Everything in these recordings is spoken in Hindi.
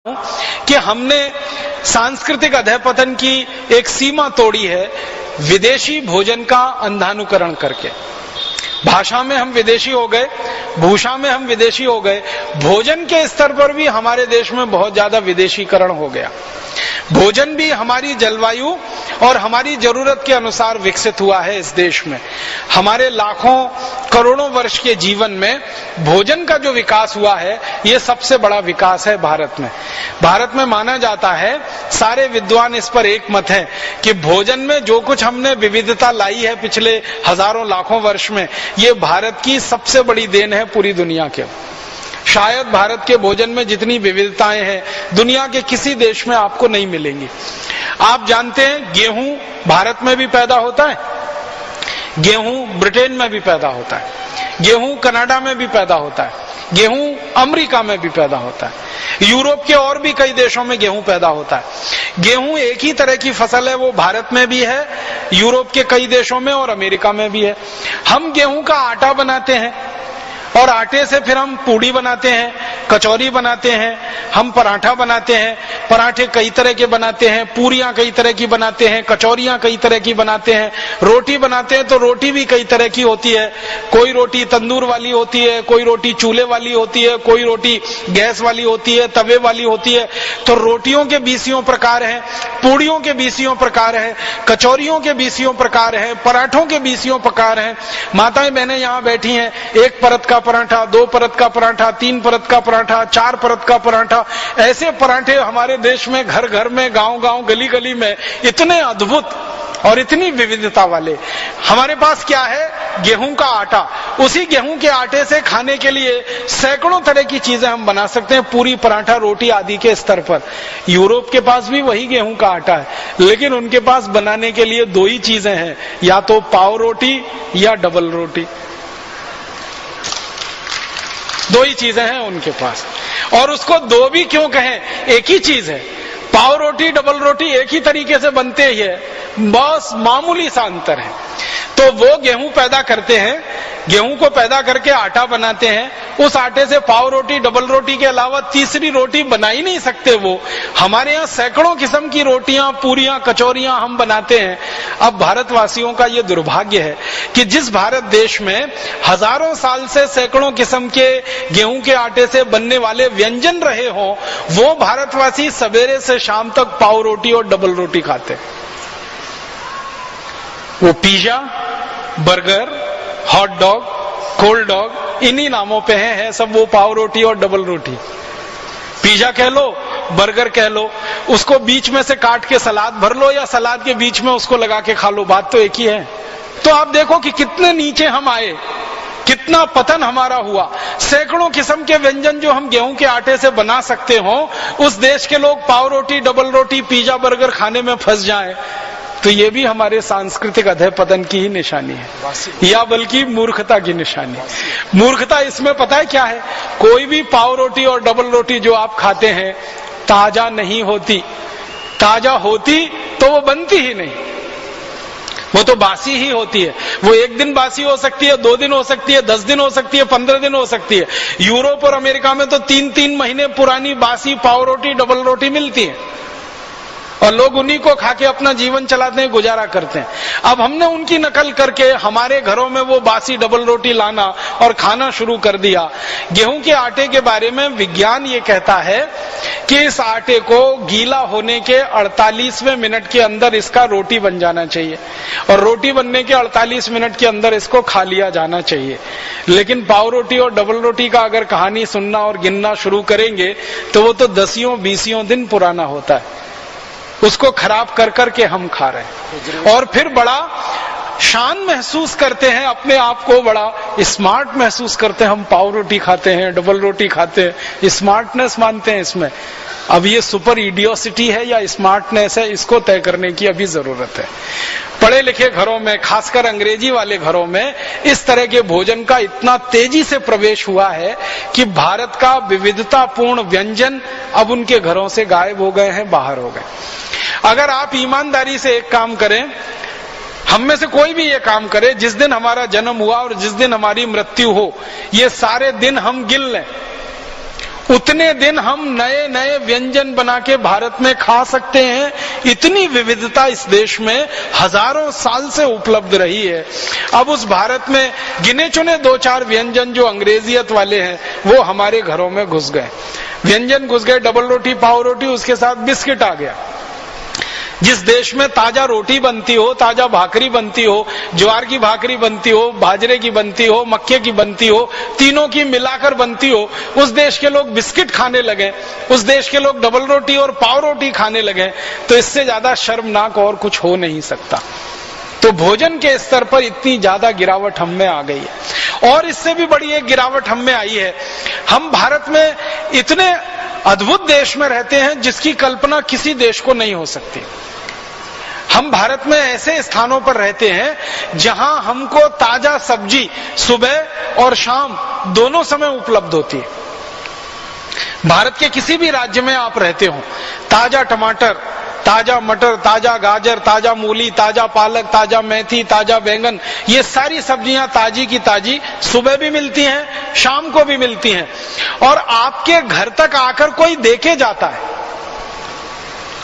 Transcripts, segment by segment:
कि हमने सांस्कृतिक अधःपतन की एक सीमा तोड़ी है विदेशी भोजन का अंधानुकरण करके। भाषा में हम विदेशी हो गए, भूषा में हम विदेशी हो गए, भोजन के स्तर पर भी हमारे देश में बहुत ज्यादा विदेशीकरण हो गया। भोजन भी हमारी जलवायु और हमारी जरूरत के अनुसार विकसित हुआ है इस देश में। हमारे लाखों करोड़ों वर्ष के जीवन में भोजन का जो विकास हुआ है ये सबसे बड़ा विकास है भारत में। भारत में माना जाता है, सारे विद्वान इस पर एक मत है कि भोजन में जो कुछ हमने विविधता लाई है पिछले हजारों लाखों वर्ष में, ये भारत की सबसे बड़ी देन है पूरी दुनिया के। शायद भारत के भोजन में जितनी विविधताएं हैं दुनिया के किसी देश में आपको नहीं मिलेंगी। आप जानते हैं गेहूं भारत में भी पैदा होता है, गेहूं ब्रिटेन में भी पैदा होता है, गेहूं कनाडा में भी पैदा होता है, गेहूं अमेरिका में भी पैदा होता है, यूरोप के और भी कई देशों में गेहूं पैदा होता है। गेहूं एक ही तरह की फसल है, वो भारत में भी है, यूरोप के कई देशों में और अमेरिका में भी है। हम गेहूं का आटा बनाते हैं और आटे से फिर हम पूड़ी बनाते हैं, कचौरी बनाते हैं, हम पराठा बनाते हैं। पराठे कई तरह के बनाते हैं, पूरियां कई तरह की बनाते हैं, कचौरियां कई तरह की बनाते हैं, रोटी बनाते हैं तो रोटी भी कई तरह की होती है। कोई रोटी तंदूर वाली होती है, कोई रोटी चूल्हे वाली होती है, कोई रोटी गैस वाली होती है, तवे वाली होती है। तो रोटियों के बीसियों प्रकार हैं, पूड़ियों के बीसियों प्रकार हैं, कचौरियों के बीसियों प्रकार हैं, पराठों के बीसियों प्रकार हैं। माताएं बहनें यहाँ बैठी हैं, एक परत का पराठा, दो परत का पराठा, तीन परत का पराठा, चार परत का पराठा, ऐसे पराठे हमारे देश में घर घर में, गांव गांव, गली गली में इतने अद्भुत और इतनी विविधता वाले। हमारे पास क्या है? गेहूं का आटा। उसी गेहूं के आटे से खाने के लिए सैकड़ों तरह की चीजें हम बना सकते हैं, पूरी, पराठा, रोटी आदि के स्तर पर। यूरोप के पास भी वही गेहूं का आटा है, लेकिन उनके पास बनाने के लिए दो ही चीजें हैं, या तो पाव रोटी या डबल रोटी। दो ही चीजें हैं उनके पास। और उसको दो भी क्यों कहें, एक ही चीज है। पाव रोटी, डबल रोटी एक ही तरीके से बनते ही है, बस मामूली सा अंतर है। तो वो गेहूं पैदा करते हैं, गेहूं को पैदा करके आटा बनाते हैं, उस आटे से पाव रोटी, डबल रोटी के अलावा तीसरी रोटी बना ही नहीं सकते वो। हमारे यहाँ सैकड़ों किस्म की रोटियां, पूरियां, कचौरियां हम बनाते हैं। अब भारतवासियों का ये दुर्भाग्य है कि जिस भारत देश में हजारों साल से सैकड़ों किस्म के गेहूं के आटे से बनने वाले व्यंजन रहे हों, वो भारतवासी सवेरे से शाम तक पाव रोटी और डबल रोटी खाते। वो pizza, burger, hot dog, cold dog, इन्हीं नामों पे है सब वो पाव रोटी और डबल रोटी। पिज्जा कह लो, बर्गर कह लो, उसको बीच में से काट के सलाद भर लो या सलाद के बीच में उसको लगा के खा लो, बात तो एक ही है। तो आप देखो कि कितने नीचे हम आए, कितना पतन हमारा हुआ। सैकड़ों किस्म के व्यंजन जो हम गेहूं के आटे से बना सकते हो, उस देश के लोग पाव रोटी, डबल रोटी, पिज्जा, बर्गर खाने में फंस जाएं, तो ये भी हमारे सांस्कृतिक अधःपतन की ही निशानी है, या बल्कि मूर्खता की निशानी। मूर्खता इसमें पता है क्या है? कोई भी पाव रोटी और डबल रोटी जो आप खाते हैं ताजा नहीं होती। ताजा होती तो वो बनती ही नहीं, वो तो बासी ही होती है। वो एक दिन बासी हो सकती है, 2 दिन हो सकती है, 10 दिन हो सकती है, 15 दिन हो सकती है। यूरोप और अमेरिका में तो 3-3 महीने पुरानी बासी पाव रोटी, डबल रोटी मिलती है और लोग उन्हीं को खा के अपना जीवन चलाते हैं, गुजारा करते हैं। अब हमने उनकी नकल करके हमारे घरों में वो बासी डबल रोटी लाना और खाना शुरू कर दिया। गेहूं के आटे के बारे में विज्ञान ये कहता है कि इस आटे को गीला होने के 48वें मिनट के अंदर इसका रोटी बन जाना चाहिए और रोटी बनने के 48 मिनट के अंदर इसको खा लिया जाना चाहिए। लेकिन पाव रोटी और डबल रोटी का अगर कहानी सुनना और गिनना शुरू करेंगे तो वो तो 10-20 दिन पुराना होता है। उसको खराब कर करके हम खा रहे हैं और फिर बड़ा शान महसूस करते हैं, अपने आप को बड़ा स्मार्ट महसूस करते हैं। हम पाव रोटी खाते हैं, डबल रोटी खाते हैं, स्मार्टनेस मानते हैं इसमें। अब ये सुपर इडियोसिटी है या स्मार्टनेस है, इसको तय करने की अभी जरूरत है। पढ़े लिखे घरों में, खासकर अंग्रेजी वाले घरों में, इस तरह के भोजन का इतना तेजी से प्रवेश हुआ है कि भारत का विविधतापूर्ण व्यंजन अब उनके घरों से गायब हो गए हैं, बाहर हो गए। अगर आप ईमानदारी से एक काम करें, हम में से कोई भी ये काम करे, जिस दिन हमारा जन्म हुआ और जिस दिन हमारी मृत्यु हो, ये सारे दिन हम गिन लें, उतने दिन हम नए नए व्यंजन बना के भारत में खा सकते हैं। इतनी विविधता इस देश में हजारों साल से उपलब्ध रही है। अब उस भारत में गिने चुने 2-4 व्यंजन जो अंग्रेजियत वाले हैं वो हमारे घरों में घुस गए। व्यंजन घुस गए, डबल रोटी, पाव रोटी, उसके साथ बिस्किट आ गया। जिस देश में ताजा रोटी बनती हो, ताजा भाकरी बनती हो, ज्वार की भाकरी बनती हो, बाजरे की बनती हो, मक्के की बनती हो, तीनों की मिलाकर बनती हो, उस देश के लोग बिस्किट खाने लगे, उस देश के लोग डबल रोटी और पाव रोटी खाने लगे। तो इससे ज्यादा शर्मनाक और कुछ हो नहीं सकता। तो भोजन के स्तर पर इतनी ज्यादा गिरावट हम में आ गई है। और इससे भी बड़ी एक गिरावट हम में आई है। हम भारत में इतने अद्भुत देश में रहते हैं जिसकी कल्पना किसी देश को नहीं हो सकती। हम भारत में ऐसे स्थानों पर रहते हैं जहां हमको ताजा सब्जी सुबह और शाम दोनों समय उपलब्ध होती है। भारत के किसी भी राज्य में आप रहते हो, ताजा टमाटर, ताजा मटर, ताजा गाजर, ताजा मूली, ताजा पालक, ताजा मेथी, ताजा बैंगन, ये सारी सब्जियां ताजी की ताजी सुबह भी मिलती हैं, शाम को भी मिलती हैं। और आपके घर तक आकर कोई देके जाता है।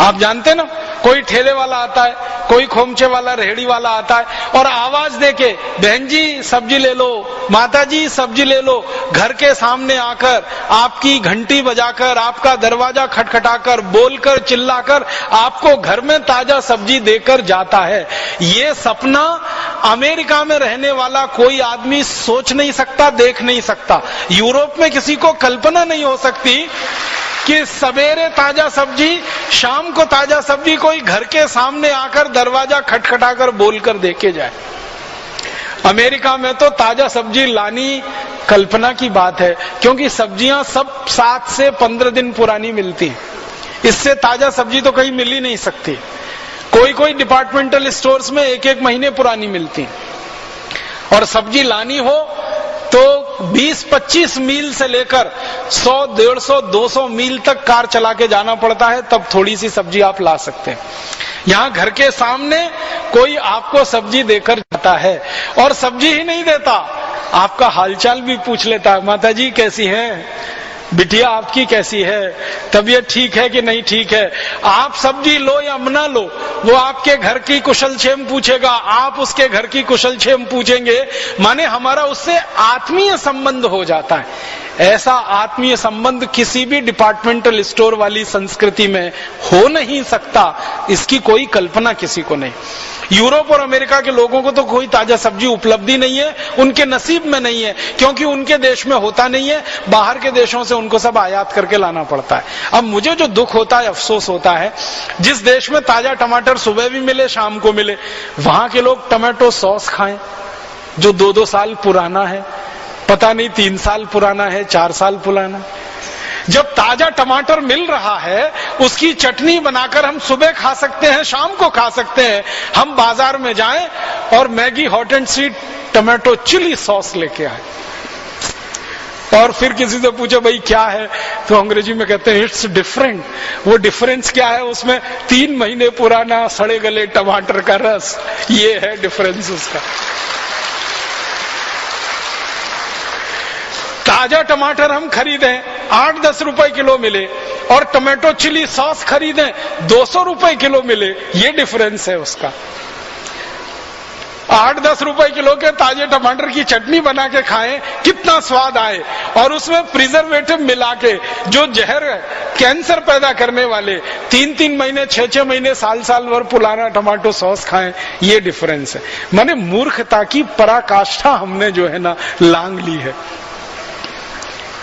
आप जानते ना, कोई ठेले वाला आता है, कोई खोमचे वाला, रेहड़ी वाला आता है और आवाज देके, बहन जी सब्जी ले लो, माता जी सब्जी ले लो, घर के सामने आकर आपकी घंटी बजाकर, आपका दरवाजा खटखटाकर, बोलकर, चिल्लाकर आपको घर में ताजा सब्जी देकर जाता है। ये सपना अमेरिका में रहने वाला कोई आदमी सोच नहीं सकता, देख नहीं सकता। यूरोप में किसी को कल्पना नहीं हो सकती कि सवेरे ताजा सब्जी, शाम को ताजा सब्जी कोई घर के सामने आकर दरवाजा खटखटाकर बोलकर देके जाए। अमेरिका में तो ताजा सब्जी लानी कल्पना की बात है, क्योंकि सब्जियां सब 7 से 15 दिन पुरानी मिलती। इससे ताजा सब्जी तो कहीं मिल ही नहीं सकती। कोई कोई डिपार्टमेंटल स्टोर्स में 1-1 महीने पुरानी मिलती। और सब्जी लानी हो तो 20-25 मील से लेकर 100, 150, 200 मील तक कार चला के जाना पड़ता है, तब थोड़ी सी सब्जी आप ला सकते हैं। यहाँ घर के सामने कोई आपको सब्जी देकर जाता है, और सब्जी ही नहीं देता, आपका हालचाल भी पूछ लेता है। माता जी कैसी हैं, बिटिया आपकी कैसी है, तबीयत ठीक है कि नहीं ठीक है। आप सब्जी लो या ना लो, वो आपके घर की कुशल क्षेम पूछेगा, आप उसके घर की कुशल क्षेम पूछेंगे। माने हमारा उससे आत्मीय संबंध हो जाता है। ऐसा आत्मीय संबंध किसी भी डिपार्टमेंटल स्टोर वाली संस्कृति में हो नहीं सकता। इसकी कोई कल्पना किसी को नहीं। यूरोप और अमेरिका के लोगों को तो कोई ताजा सब्जी उपलब्धि नहीं है, उनके नसीब में नहीं है, क्योंकि उनके देश में होता नहीं है। बाहर के देशों से उनको सब आयात करके लाना पड़ता है। अब मुझे जो दुख होता है, अफसोस होता है, जिस देश में ताजा टमाटर सुबह भी मिले, शाम को मिले, वहां के लोग टमाटो सॉस खाएं जो 2-2 साल पुराना है, पता नहीं 3 साल पुराना है, 4 साल पुराना। जब ताजा टमाटर मिल रहा है, उसकी चटनी बनाकर हम सुबह खा सकते हैं, शाम को खा सकते हैं। हम बाजार में जाएं और Maggi hot and sweet tomato chilli sauce लेके आए, और फिर किसी से पूछे भाई क्या है, तो अंग्रेजी में कहते हैं इट्स डिफरेंट। वो डिफरेंस क्या है? उसमें 3 महीने पुराना सड़े गले टमाटर का रस, ये है डिफरेंस उसका। ताजा टमाटर हम खरीदें 8-10 रुपए किलो मिले, और टमाटो चिली सॉस खरीदें 200 रुपए किलो मिले, ये डिफरेंस है उसका। 8-10 रुपए किलो के ताजे टमाटर की चटनी बना के खाएं, कितना स्वाद आए, और उसमें प्रिजर्वेटिव मिला के जो जहर कैंसर पैदा करने वाले 3-3 महीने, 6-6 महीने, साल भर पुराना टमाटो सॉस खाएं, ये डिफरेंस है। माने मूर्खता की पराकाष्ठा हमने जो है ना लांग ली है।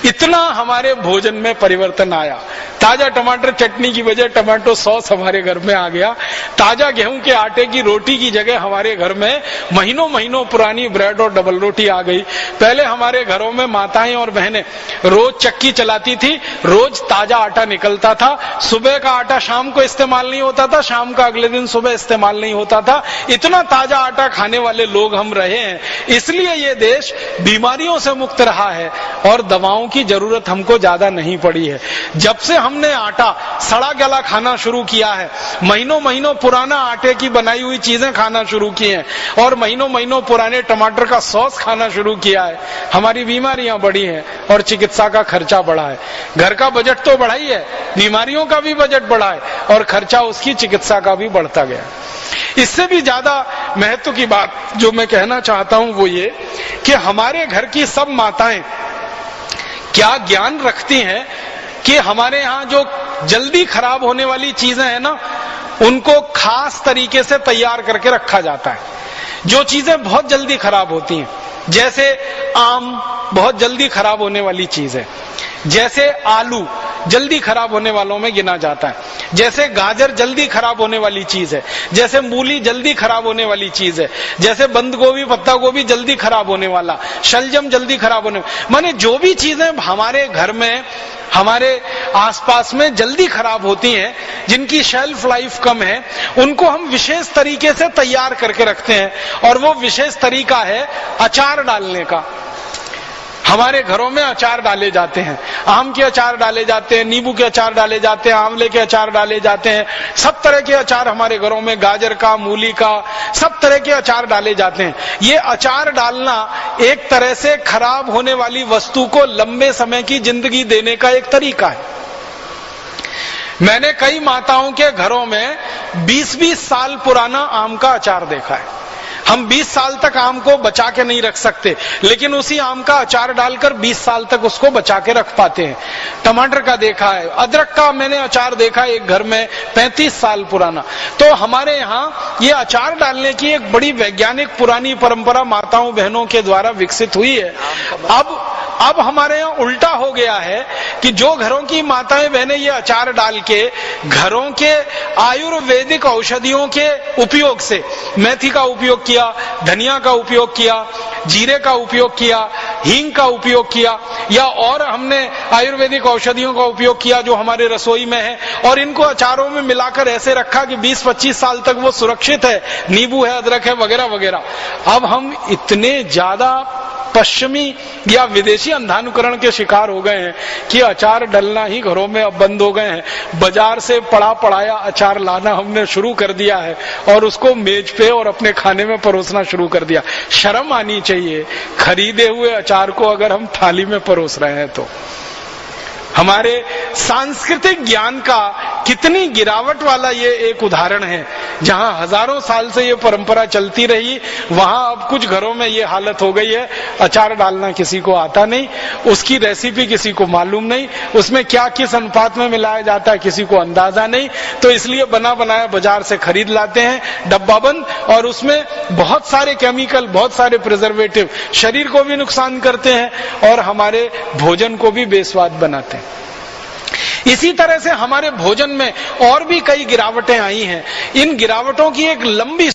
इतना हमारे भोजन में परिवर्तन आया। ताजा टमाटर चटनी की बजाय टमाटो सॉस हमारे घर में आ गया। ताजा गेहूं के आटे की रोटी की जगह हमारे घर में महीनों महीनों पुरानी ब्रेड और डबल रोटी आ गई। पहले हमारे घरों में माताएं और बहनें रोज चक्की चलाती थी, रोज ताजा आटा निकलता था। सुबह का आटा शाम को इस्तेमाल नहीं होता था, शाम का अगले दिन सुबह इस्तेमाल नहीं होता था। इतना ताजा आटा खाने वाले लोग हम रहे हैं, इसलिए ये देश बीमारियों से मुक्त रहा है और दवाओं की जरूरत हमको ज्यादा नहीं पड़ी है। जब से हमने आटा सड़ा गला खाना शुरू किया है, महीनों महीनों पुराना आटे की बनाई हुई चीजें खाना शुरू की हैं, और महीनों महीनों पुराने टमाटर का सॉस खाना शुरू किया है, हमारी बीमारियां बढ़ी हैं और चिकित्सा का खर्चा बढ़ा है। घर का बजट तो बढ़ा ही है, बीमारियों का भी बजट बढ़ा है और खर्चा उसकी चिकित्सा का भी बढ़ता गया। इससे भी ज्यादा महत्व की बात जो मैं कहना चाहता हूं वो ये कि हमारे घर की सब माताएं क्या ज्ञान रखती हैं कि हमारे यहाँ जो जल्दी खराब होने वाली चीजें हैं ना, उनको खास तरीके से तैयार करके रखा जाता है। जो चीजें बहुत जल्दी खराब होती हैं, जैसे आम बहुत जल्दी खराब होने वाली चीज है, जैसे आलू जल्दी खराब होने वालों में गिना जाता है, जैसे गाजर जल्दी खराब होने वाली चीज है, जैसे मूली जल्दी खराब होने वाली चीज है, जैसे बंद गोभी पत्ता गोभी जल्दी खराब होने वाला, शलजम जल्दी खराब होने, माने जो भी चीजें हमारे घर में हमारे आसपास में जल्दी खराब होती हैं, जिनकी शेल्फ लाइफ कम है, उनको हम विशेष तरीके से तैयार करके रखते हैं। और वो विशेष तरीका है अचार डालने का। हमारे घरों में अचार डाले जाते हैं, आम के अचार डाले जाते हैं, नींबू के अचार डाले जाते हैं, आंवले के अचार डाले जाते हैं, सब तरह के अचार हमारे घरों में, गाजर का, मूली का, सब तरह के अचार डाले जाते हैं। ये अचार डालना एक तरह से खराब होने वाली वस्तु को लंबे समय की जिंदगी देने का एक तरीका है। मैंने कई माताओं के घरों में 20-20 साल पुराना आम का अचार देखा है। हम 20 साल तक आम को बचा के नहीं रख सकते, लेकिन उसी आम का अचार डालकर 20 साल तक उसको बचा के रख पाते हैं। टमाटर का देखा है, अदरक का मैंने अचार देखा है एक घर में 35 साल पुराना। तो हमारे यहाँ ये अचार डालने की एक बड़ी वैज्ञानिक पुरानी परंपरा माताओं बहनों के द्वारा विकसित हुई है। अब हमारे यहाँ उल्टा हो गया है कि जो घरों की माताएं बहनें ये अचार डाल के घरों के आयुर्वेदिक औषधियों के उपयोग से, मेथी का उपयोग किया, धनिया का उपयोग किया, जीरे का उपयोग किया, हींग का उपयोग किया, या और हमने आयुर्वेदिक औषधियों का उपयोग किया जो हमारे रसोई में है, और इनको अचारों में मिलाकर ऐसे रखा कि 20-25 साल तक वो सुरक्षित है, नींबू है, अदरक है, वगैरह वगैरह। अब हम इतने ज्यादा पश्चिमी या विदेशी अंधानुकरण के शिकार हो गए हैं कि अचार डलना ही घरों में अब बंद हो गए हैं। बाजार से पड़ा पड़ाया अचार लाना हमने शुरू कर दिया है और उसको मेज पे और अपने खाने में परोसना शुरू कर दिया। शर्म आनी चाहिए, खरीदे हुए अचार को अगर हम थाली में परोस रहे हैं तो। हमारे सांस्कृतिक ज्ञान का कितनी गिरावट वाला ये एक उदाहरण है। जहां हजारों साल से ये परंपरा चलती रही, वहां अब कुछ घरों में ये हालत हो गई है, अचार डालना किसी को आता नहीं, उसकी रेसिपी किसी को मालूम नहीं, उसमें क्या किस अनुपात में मिलाया जाता है किसी को अंदाजा नहीं। तो इसलिए बना बनाया बाजार से खरीद लाते हैं डब्बाबंद, और उसमें बहुत सारे केमिकल, बहुत सारे प्रिजर्वेटिव शरीर को भी नुकसान करते हैं और हमारे भोजन को भी बेस्वाद बनाते हैं। इसी तरह से हमारे भोजन में और भी कई गिरावटें आई हैं। इन गिरावटों की एक लंबी